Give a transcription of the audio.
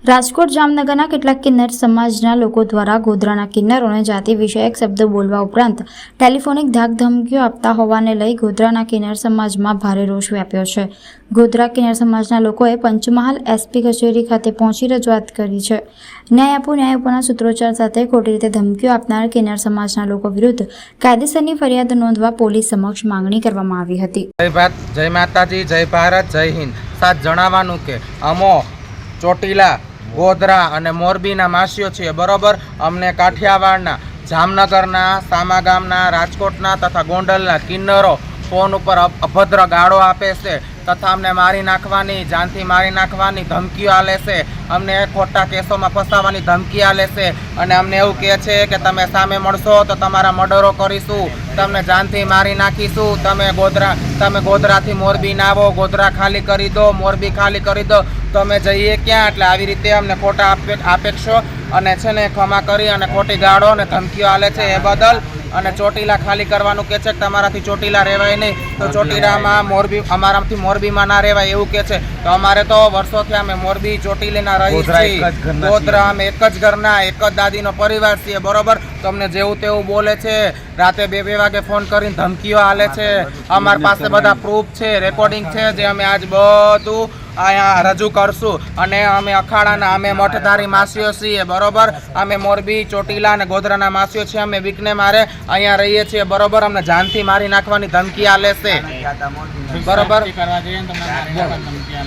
રાજકોટ જામનગરના કેટલાક કિન્નર સમાજના લોકો દ્વારા ગોધરાના કિન્નરોને જાતિ વિષયક શબ્દો બોલવા ઉપરાંત ટેલિફોનિક ધાકધમકીઓ આપતા હોવાને લઈ ગોધરાના કિન્નર સમાજમાં ભારે રોષ વ્યાપ્યો છે। ગોધરા કિન્નર સમાજના લોકોએ પંચમહાલ એસપી કચેરી ખાતે પહોંચી રજૂઆત કરી છે। ન્યાય આપોના સૂત્રોચ્ચાર સાથે ખોટી રીતે ધમકીઓ આપનાર કિન્નર સમાજના લોકો વિરુદ્ધ કાયદેસરની ફરિયાદ નોંધવા પોલીસ સમક્ષ માંગણી કરવામાં આવી હતી। જય માતાજી, જય ભારત, જય હિન્દ। સાથ જણાવવાનું કે અમો ચોટીલા, ગોધરા અને મોરબીના માસીઓ છીએ, બરોબર। અમને કાઠિયાવાડના, જામનગરના, સામા ગામના, રાજકોટના તથા ગોંડલના કિન્નરો ફોન ઉપર અભદ્ર ગાળો આપે છે તથા અમને મારી નાખવાની, જાનથી મારી નાખવાની ધમકીઓ આલે છે। અમને ખોટા કેસોમાં ફસાવવાની ધમકી આલે છે અને અમને એવું કહે છે કે તમે સામે મળશો તો તમારા મર્ડરો કરીશું, તમને જાનથી મારી નાખીશું, તમે ગોધરાથી મોરબી ના આવો, ગોધરા ખાલી કરી દો, મોરબી ખાલી કરી દો, તમે જઈએ ક્યાં? એટલે આવી રીતે અમને ખોટા આપેક્ષો અને છે ને ખમા કરી અને ખોટી ગાળો અને ધમકીઓ આલે છે એ બદલ। અને ચોટીલા ખાલી કરવાનું કહે છે કે તમારાથી ચોટીલા રહેવાય નહીં, તો ચોટીલામાં મોરબી અમારાથી મોરબીમાં ના રહેવાય એવું કહે છે। તો અમારે તો વર્ષોથી અમે મોરબી ચોટીલીના રહી છીએ, ગોધરા અમે એક જ ઘરના, એક જ દાદીનો પરિવાર છીએ, બરોબર। તમને જેવું તેવું બોલે છે, રાતે 2 વાગે ફોન કરીને ધમકીઓ આલે છે। અમારી પાસે બધા પ્રૂફ છે, રેકોર્ડિંગ છે, જે અમે આજ બધું અહીંયા રજૂ કરશું। અને અમે અખાડાના, અમે મઠધારી માસીઓ છીએ, બરોબર। અમે મોરબી, ચોટીલા અને ગોધરાના માસીઓ છીએ, અમે બીકને મારે અહીંયા રહીએ છીએ, બરોબર। અમને જાનથી મારી નાખવાની ધમકી આલે છે, બરોબર।